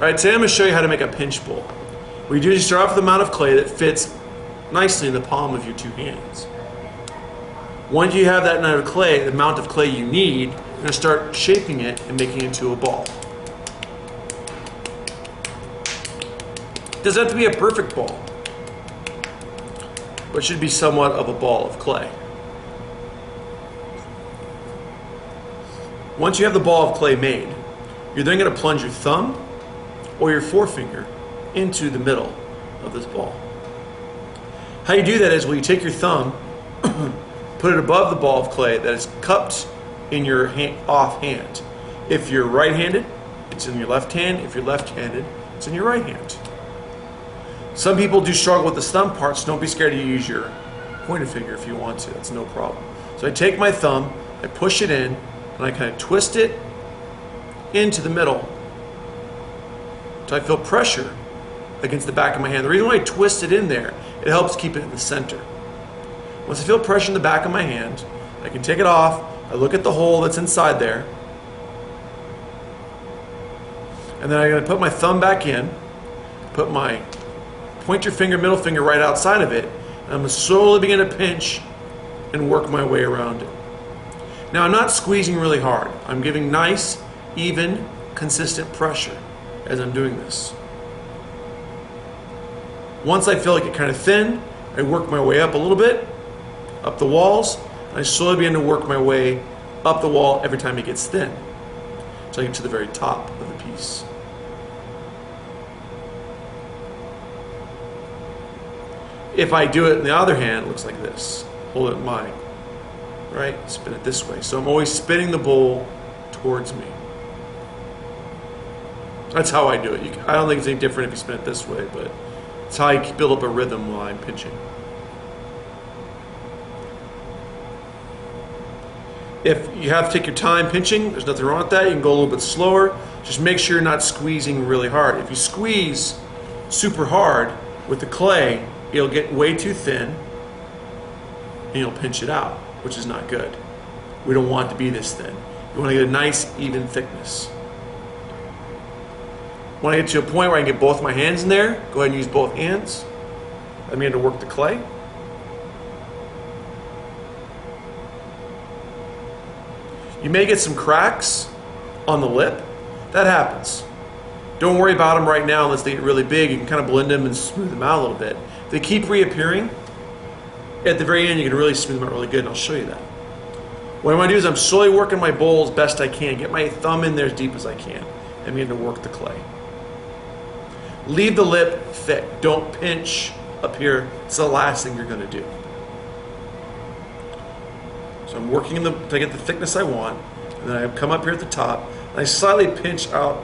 Alright, today I'm going to show you how to make a pinch bowl. We do start off with an amount of clay that fits nicely in the palm of your two hands. Once you have that amount of clay, the amount of clay you need, you're going to start shaping it and making it into a ball. It doesn't have to be a perfect ball, but it should be somewhat of a ball of clay. Once you have the ball of clay made, you're then going to plunge your thumb or your forefinger into the middle of this ball. How you do that is, well, you take your thumb, put it above the ball of clay that is cupped in your off hand. If you're right-handed, it's in your left hand. If you're left-handed, it's in your right hand. Some people do struggle with the thumb part, so don't be scared to use your pointer finger if you want to. That's no problem. So I take my thumb, I push it in, and I kind of twist it into the middle until I feel pressure against the back of my hand. The reason why I twist it in there, it helps keep it in the center. Once I feel pressure in the back of my hand, I can take it off, I look at the hole that's inside there, and then I'm going to put my thumb back in, put my pointer finger, middle finger right outside of it, and I'm going to slowly begin to pinch and work my way around it. Now I'm not squeezing really hard. I'm giving nice, even, consistent pressure as I'm doing this. Once I feel like it kind of thin, I work my way up a little bit, up the walls, and I slowly begin to work my way up the wall every time it gets thin, until I get to the very top of the piece. If I do it in the other hand, it looks like this. Hold it in my right, spin it this way. So I'm always spinning the bowl towards me. That's how I do it. I don't think it's any different if you spin it this way, but it's how I build up a rhythm while I'm pinching. If you have to take your time pinching, there's nothing wrong with that. You can go a little bit slower. Just make sure you're not squeezing really hard. If you squeeze super hard with the clay, it'll get way too thin and you'll pinch it out, which is not good. We don't want it to be this thin. You want to get a nice, even thickness. When I get to a point where I can get both my hands in there, go ahead and use both hands. I'm going to work the clay. You may get some cracks on the lip. That happens. Don't worry about them right now unless they get really big. You can kind of blend them and smooth them out a little bit. If they keep reappearing, at the very end you can really smooth them out really good, and I'll show you that. What I want to do is I'm slowly working my bowl as best I can. Get my thumb in there as deep as I can. I'm going to work the clay. Leave the lip thick. Don't pinch up here. It's the last thing you're going to do. So I'm working to get the thickness I want, and then I come up here at the top, and I slightly pinch out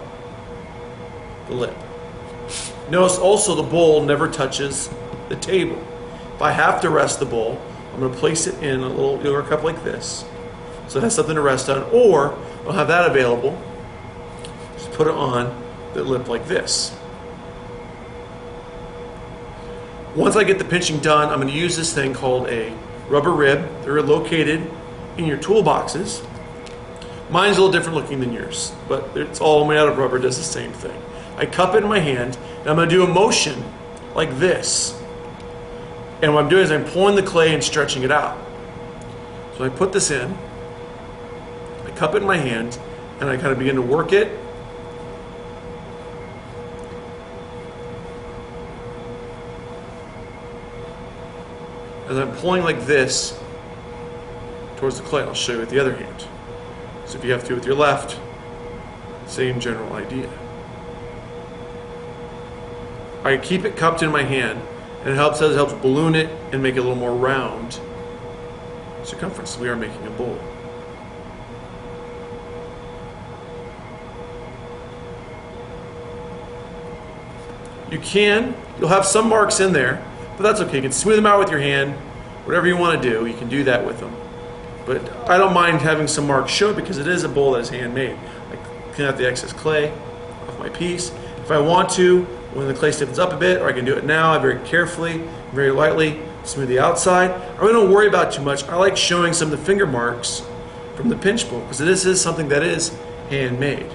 the lip. Notice also the bowl never touches the table. If I have to rest the bowl, I'm going to place it in a little yogurt cup like this, so it has something to rest on, or I'll have that available. Just put it on the lip like this. Once I get the pinching done, I'm going to use this thing called a rubber rib. They're located in your toolboxes. Mine's a little different looking than yours, but it's all made out of rubber, does the same thing. I cup it in my hand, and I'm going to do a motion like this. And what I'm doing is I'm pulling the clay and stretching it out. So I put this in, I cup it in my hand, and I kind of begin to work it. As I'm pulling like this towards the clay, I'll show you with the other hand. So if you have to with your left, same general idea. I keep it cupped in my hand, and it helps balloon it and make it a little more round circumference. We are making a bowl. You'll have some marks in there, but that's okay. You can smooth them out with your hand. Whatever you want to do, you can do that with them. But I don't mind having some marks show because it is a bowl that is handmade. I clean out the excess clay off my piece. If I want to, when the clay stiffens up a bit, or I can do it now, I very carefully, very lightly smooth the outside. I really don't worry about too much. I like showing some of the finger marks from the pinch bowl because this is something that is handmade.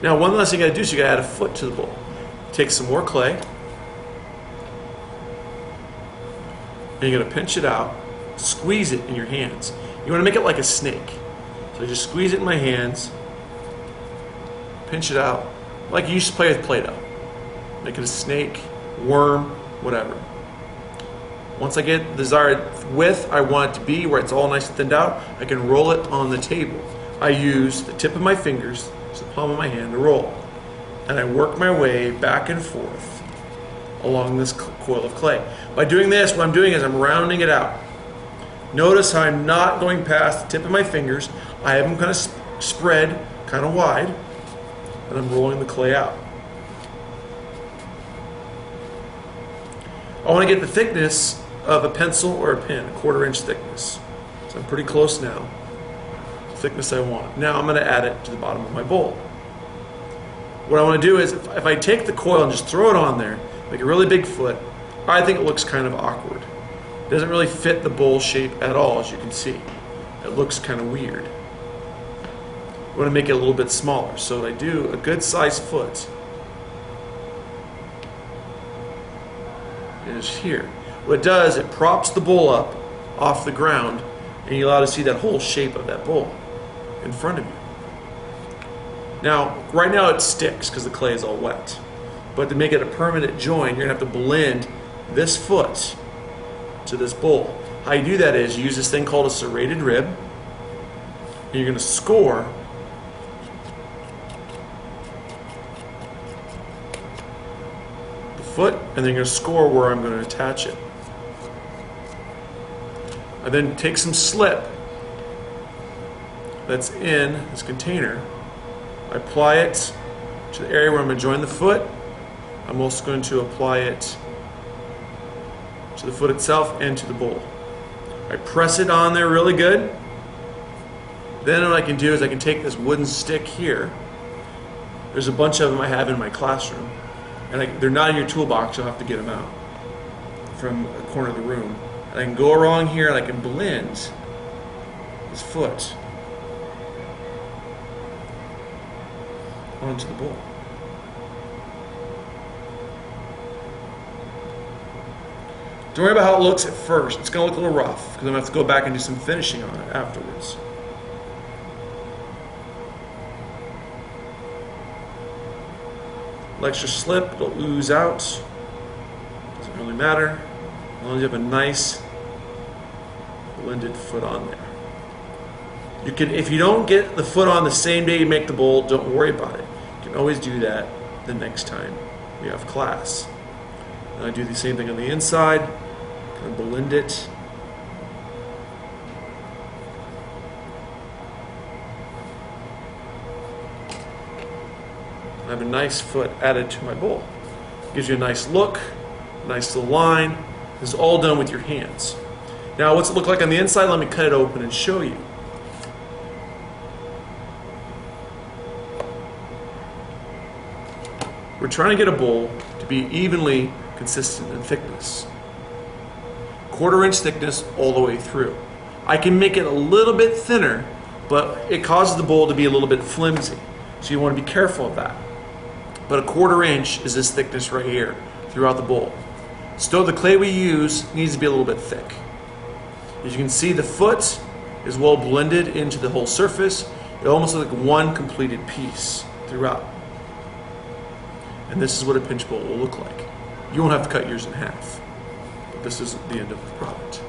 Now, one last thing you got to do is you got to add a foot to the bowl. Take some more clay, and you're going to pinch it out, squeeze it in your hands. You want to make it like a snake. So just squeeze it in my hands, pinch it out, like you used to play with Play-Doh. Make it a snake, worm, whatever. Once I get the desired width I want it to be, where it's all nice and thinned out, I can roll it on the table. I use the tip of my fingers, the palm of my hand, to roll. And I work my way back and forth along this coil of clay. By doing this, what I'm doing is I'm rounding it out. Notice how I'm not going past the tip of my fingers. I have them kind of spread, kind of wide, and I'm rolling the clay out. I want to get the thickness of a pencil or a pen, 1/4 inch thickness. So I'm pretty close now. The thickness I want. Now I'm going to add it to the bottom of my bowl. What I want to do is, if I take the coil and just throw it on there, make a really big foot, I think it looks kind of awkward. It doesn't really fit the bowl shape at all, as you can see. It looks kind of weird. I want to make it a little bit smaller. So what I do, a good sized foot is here. What it does, it props the bowl up off the ground, and you're allowed to see that whole shape of that bowl in front of you. Now, right now it sticks because the clay is all wet. But to make it a permanent join, you're going to have to blend this foot to this bowl. How you do that is you use this thing called a serrated rib, and you're going to score the foot, and then you're going to score where I'm going to attach it. I then take some slip that's in this container. I apply it to the area where I'm going to join the foot. I'm also going to apply it to the foot itself and to the bowl. I press it on there really good. Then what I can do is I can take this wooden stick here. There's a bunch of them I have in my classroom. And they're not in your toolbox, you'll have to get them out from a corner of the room. And I can go along here and I can blend this foot onto the bowl. Don't worry about how it looks at first. It's going to look a little rough because I'm going to have to go back and do some finishing on it afterwards. Extra slip, it'll ooze out. Doesn't really matter. As long as you have a nice blended foot on there. You can, if you don't get the foot on the same day you make the bowl, don't worry about it. You can always do that the next time we have class. And I do the same thing on the inside. Kind of blend it. I have a nice foot added to my bowl. Gives you a nice look, nice little line. This is all done with your hands. Now, what's it look like on the inside? Let me cut it open and show you. We're trying to get a bowl to be evenly consistent in thickness. 1/4 inch thickness all the way through. I can make it a little bit thinner, but it causes the bowl to be a little bit flimsy. So you want to be careful of that. But a 1/4 inch is this thickness right here throughout the bowl. Still, the clay we use needs to be a little bit thick. As you can see, the foot is well blended into the whole surface. It almost looks like one completed piece throughout. And this is what a pinch bowl will look like. You won't have to cut yours in half. But this is the end of the product.